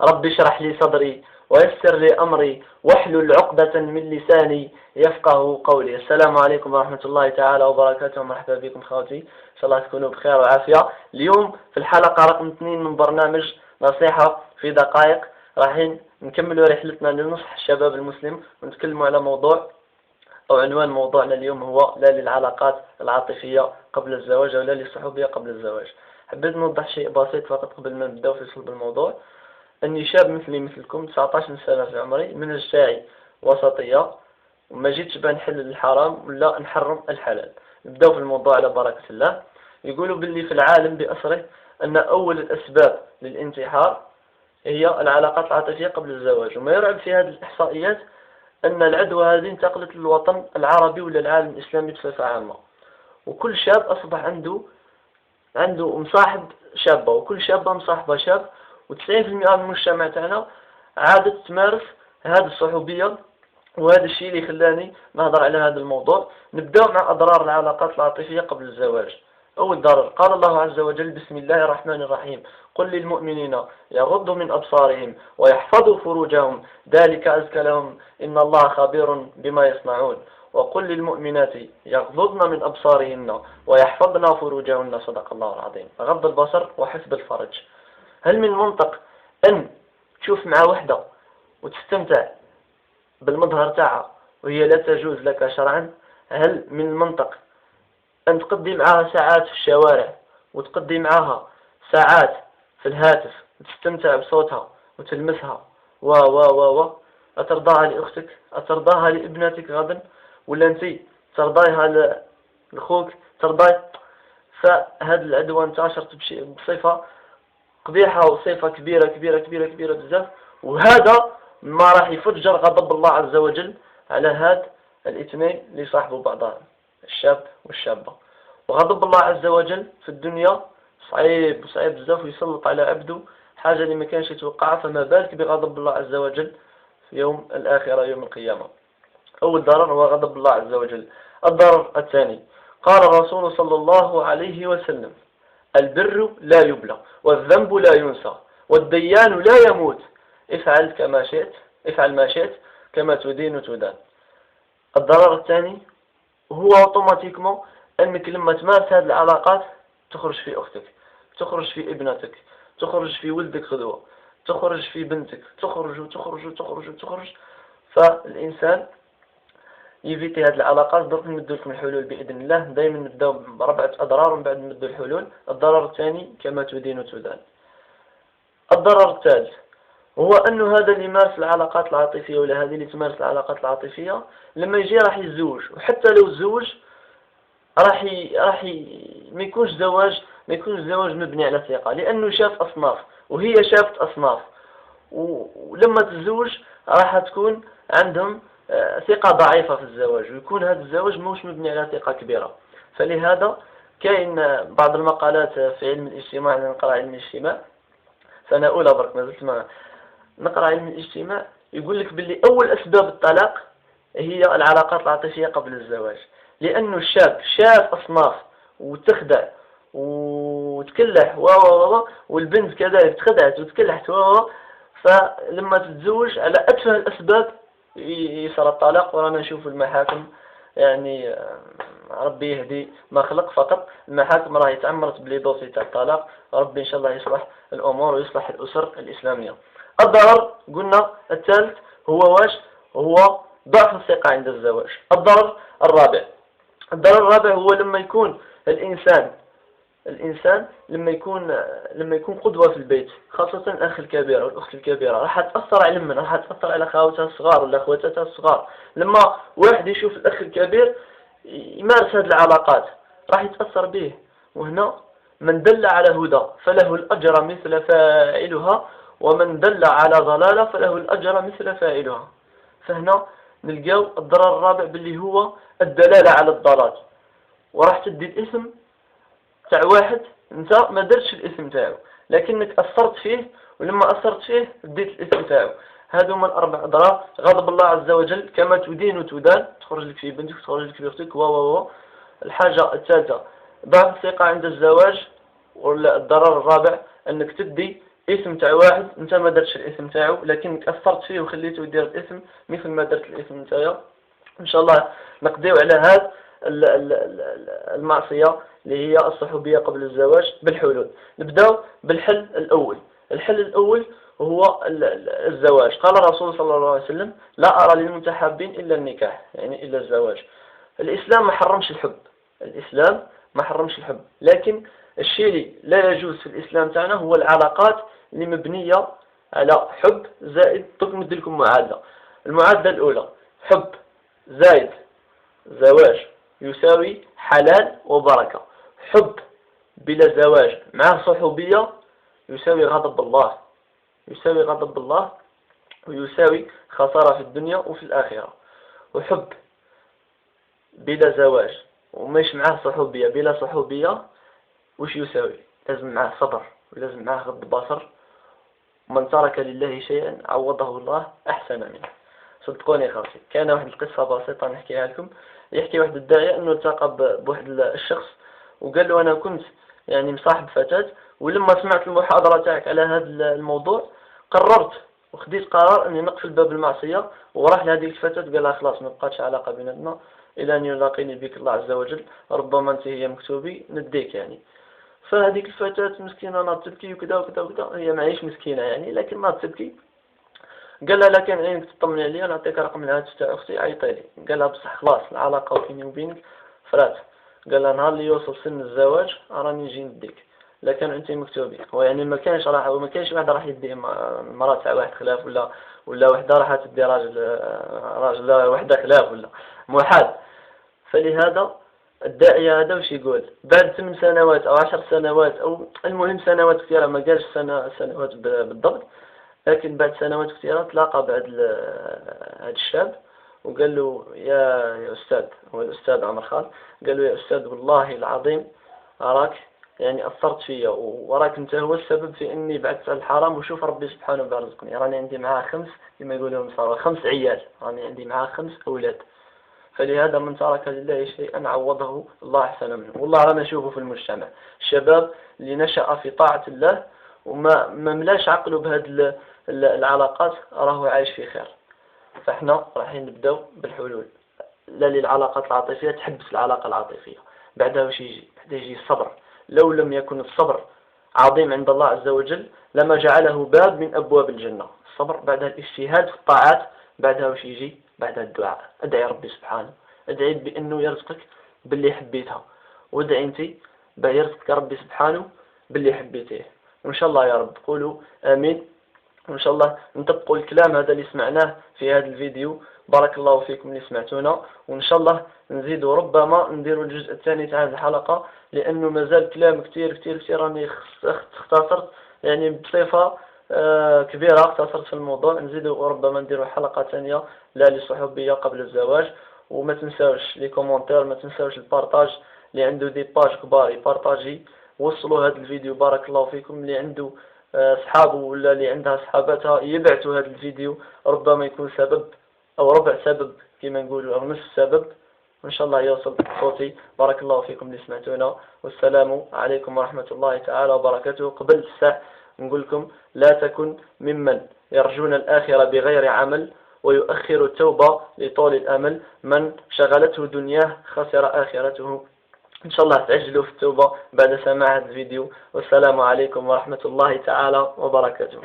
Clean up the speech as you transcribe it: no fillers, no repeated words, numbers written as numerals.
رب اشرح لي صدري ويسر لي أمري واحلل عقدة من لساني يفقه قولي. السلام عليكم ورحمة الله تعالى وبركاته. مرحبا بكم خواتي، إن شاء الله تكونوا بخير وعافية. اليوم في الحلقة رقم 2 من برنامج نصيحة في دقائق راح نكملوا رحلتنا لنصح الشباب المسلم ونتكلموا على موضوع أو عنوان موضوعنا اليوم هو لا للعلاقات العاطفية قبل الزواج أو لا للصحوبية قبل الزواج. حبيت نوضح شيء بسيط فقط قبل ما نبدأ في صلب الموضوع. أني شاب مثلي مثلكم 19 سنة في عمري، من الجاعي وسطية، وما جيتش بنحل الحرام ولا نحرم الحلال. نبدأ في الموضوع على بركة الله. يقولوا باللي في العالم بأسره أن أول الأسباب للانتحار هي العلاقات العاطفية قبل الزواج، وما يرعب في هذه الإحصائيات أن العدوى هذه انتقلت للوطن العربي ولا العالم الإسلامي بصفة عامة، وكل شاب أصبح عنده مصاحب شابة، وكل شابة مصاحبة شاب، و90% من المجتمع تاعنا عادت تمارس هذه الصحوبية. وهذا الشيء اللي خلاني نهضر على هذا الموضوع. نبدأ مع أضرار العلاقات العاطفية قبل الزواج. أول ضرر قال الله عز وجل: بسم الله الرحمن الرحيم: قل للمؤمنين يغضوا من أبصارهم ويحفظوا فروجهم ذلك أزكى لهم إن الله خبير بما يصنعون. وقل للمؤمنات يغضضن من أبصارهن ويحفظن فروجهن. صدق الله العظيم. غض البصر وحفظ الفرج. هل من منطق أن تشوف مع وحدة وتستمتع بالمظهر تاعها وهي لا تجوز لك شرعا؟ هل من المنطق أن تقضي معها ساعات في الشوارع وتقضي معها ساعات في الهاتف وتستمتع بصوتها وتلمسها و أترضاها لأختك؟ أترضاها لابنتك غدا؟ ولا أنت ترضايها لأخوك؟ ترضاي؟ فهذه العدوى انتشرت بصفة قبيحة وصفة كبيرة كبيرة كبيرة كبيرة بزاف، وهذا ما راح يفجر غضب الله عز وجل على هاد الاثنين اللي صاحبوا بعضهم، الشاب والشابة. وغضب الله عز وجل في الدنيا صعيب بزاف، ويسلط على عبده حاجة اللي ما كانش يتوقعها، فما بالك بغضب الله عز وجل في يوم الآخرة، يوم القيامة. أول ضرر هو غضب الله عز وجل. الضرر الثاني قال الرسول صلى الله عليه وسلم: البر لا يبلى والذنب لا ينسى والديان لا يموت، افعل كما شئت، افعل ما شئت كما تدين تدان. الضرر الثاني هو اوتوماتيكمون انك لما تمارس هذه العلاقات تخرج في اختك، تخرج في ابنتك، تخرج في ولدك غدوة، تخرج في بنتك، تخرج. فالإنسان يفيتي هذه العلاقات. درك نمدوا لكم الحلول بإذن الله. دائما نبداو بربعة أضرار ومن بعد نمدوا الحلول. الضرر الثاني كما تدين تدان. الضرر الثالث هو أنه هذا اللي يمارس العلاقات العاطفية ولا هذه اللي تمارس العلاقات العاطفية لما يجي راح يتزوج، وحتى لو تزوج ما يكونش زواج مبني على ثقة، لأنه شاف أصناف وهي شافت أصناف، ولما تتزوج راح تكون عندهم ثقة ضعيفة في الزواج، ويكون هذا الزواج موش مبني على ثقة كبيرة. فلهذا كاين بعض المقالات في علم الاجتماع. أنا نقرأ علم الاجتماع سنة أولى برك، ما زلت ما نقرأ علم الاجتماع. يقول لك باللي أول أسباب الطلاق هي العلاقات العاطفية قبل الزواج، لأنه الشاب شاف أصناف وتخدع وتكلح والبنت كذلك تخدعت وتكلحت فلما تتزوج على أتفه الأسباب يصير الطلاق. ورانا نشوف المحاكم، يعني ربي يهدي ما خلق، فقط المحاكم راهي تعمرت بلي دوسي تاع الطلاق. ربي إن شاء الله يصلح الأمور ويصلح الأسر الإسلامية. الضرر قلنا الثالث هو ضعف الثقة عند الزواج. الضرر الرابع هو لما يكون الإنسان لما يكون قدوة في البيت، خاصة الأخ الكبير والأخت الكبيرة، راح تأثر على من راح تأثر على خواتها الصغار ولا أخواتها الصغار. لما واحد يشوف الأخ الكبير يمارس هذه العلاقات راح يتأثر به. وهنا من دل على هدى فله الأجر مثل فاعلها، ومن دل على ضلالة فله الأجر مثل فاعلها. فهنا نلقاو الضرر الرابع باللي هو الدلالة على الضلال، وراح تدي الاسم تاع واحد انت ما درتش الاسم تاعو لكنك أثرت فيه، ولما أثرت فيه اديت الاسم تاعو. هذو من الأربع أضرار. غضب الله عز وجل كما تدين تدان، تخرج لك في بنتك، تخرج لك في أختك الحاجة الثالثة ضعف الثقة عند الزواج. والضرر الرابع أنك تدي اسم تاع واحد انت ما درتش الاسم تاعو، لكن اثرت فيه وخليته يدير الاسم مثل ما درت الاسم نتايا. ان شاء الله نقضيو على هذا المعصية اللي هي الصحوبية قبل الزواج بالحلول. نبداو بالحل الأول. الحل الأول هو الزواج. قال الرسول صلى الله عليه وسلم: لا أرى للمتحابين إلا النكاح، يعني إلا الزواج. الإسلام ما حرمش الحب، الإسلام ما حرمش الحب، لكن الشيء اللي لا يجوز في الإسلام تاعنا هو العلاقات اللي مبنية على حب زائد. دوك ندير لكم معادلة. المعادلة الأولى: حب زائد زواج يساوي حلال وبركة. حب بلا زواج مع صحوبية يساوي غضب الله، يساوي غضب الله ويساوي خسارة في الدنيا وفي الآخرة. وحب بلا زواج ومش معاه صحوبية، بلا صحوبية وش يساوي؟ لازم معاه صبر ولازم معاه غض بصر. من ترك لله شيئا عوضه الله أحسن منه. صدقوني يا خالتي، كان واحد القصة بسيطة نحكيها لكم. يحكي واحد الداعية أنه التقى بواحد الشخص وقال له: أنا كنت يعني مصاحب فتاة، ولما سمعت المحاضرة تاعك على هذا الموضوع قررت وخديت قرار أني نقفل باب المعصية. وراح لهذه الفتاة قال لها: خلاص ما بقاتش علاقة بيننا إلى أن يلاقيني بك الله عز وجل، ربما أنت هي مكتوبي نديك يعني. فهذيك الفتاة مسكينة ناض تبكي وكذا وكذا وكذا، هي معيش مسكينة يعني لكن ناض تبكي. قال لها: لكن عينك تطمني عليا، نعطيك رقم الهاتف تاع اختي عيطي لي. قال لها: بصح خلاص العلاقه بيني وبينك فرات. قال لها: نهار اللي يوصل سن الزواج راني نجي نديك، لكن انت مكتوبي. هو يعني ما كانش واحد راح يدي مرات تاع واحد خلاف، ولا وحده راح تدي راجل وحده خلاف ولا محال. فلهذا الداعية هذا وش يقول؟ بعد 8 سنوات أو 10 سنوات أو المهم سنوات كثيرة، ما قالش سنوات بالضبط، لكن بعد سنوات كثيرة تلاقى بعد هذا الشاب وقال له: يا أستاذ، هو الأستاذ عمر خال، قال له: يا أستاذ والله العظيم أراك يعني أثرت فيا، وراك أنت هو السبب في إني بعدت عن الحرام، وشوف ربي سبحانه بيرزقني. راني عندي معاه 5 كما يقولون صار 5 عيال، راني عندي معاه 5 أولاد. فلهذا من ترك لله شيئا عوضه الله أحسن منه. والله أنا أشوفه في المجتمع الشباب اللي نشأ في طاعة الله وما مملاش عقله بهذه العلاقات راهو عايش في خير. فاحنا رايحين نبداو بالحلول. لا للعلاقات العاطفية، تحبس العلاقة العاطفية. بعدها وش يجي؟ بعدها يجي الصبر. لو لم يكن الصبر عظيم عند الله عز وجل لما جعله باب من أبواب الجنة. الصبر، بعدها الاجتهاد في الطاعات، بعدها وش يجي؟ بعدها الدعاء. ادعي ربي سبحانه، ادعي بأنه يرزقك باللي حبيتها، وادعي انت بيرزقك ربي سبحانه باللي حبيته. وإن شاء الله يا رب قولوا آمين. وإن شاء الله نطبقوا الكلام هذا اللي سمعناه في هذا الفيديو. بارك الله فيكم اللي سمعتونا، وإن شاء الله نزيدوا ربما نديروا الجزء الثاني تاع هذه الحلقة، لأنه مازال كلام كثير كثير كثير. راني اختصرت يعني بصفة كبيرة، اختصرت في الموضوع. نزيدوا ربما نديروا حلقة ثانية لا للصحوبية قبل الزواج. وما تنساوش لي كومنتير، ما تنساوش البارطاج. اللي عنده دي باج كبار يبارطاجي، وصلوا هذا الفيديو. بارك الله فيكم. اللي عنده أصحابه ولا اللي عندها أصحاباتها يبعثوا هذا الفيديو، ربما يكون سبب أو ربع سبب كما نقولوا أو نصف سبب، وإن شاء الله يوصل صوتي. بارك الله فيكم اللي سمعتونا، والسلام عليكم ورحمة الله تعالى وبركاته. قبل الساعة نقول لكم: لا تكن ممن يرجون الآخرة بغير عمل ويؤخر التوبة لطول الأمل. من شغلته دنياه خسر آخرته. إن شاء الله تعجلوا في التوبة بعد سماع هذا الفيديو. والسلام عليكم ورحمة الله تعالى وبركاته.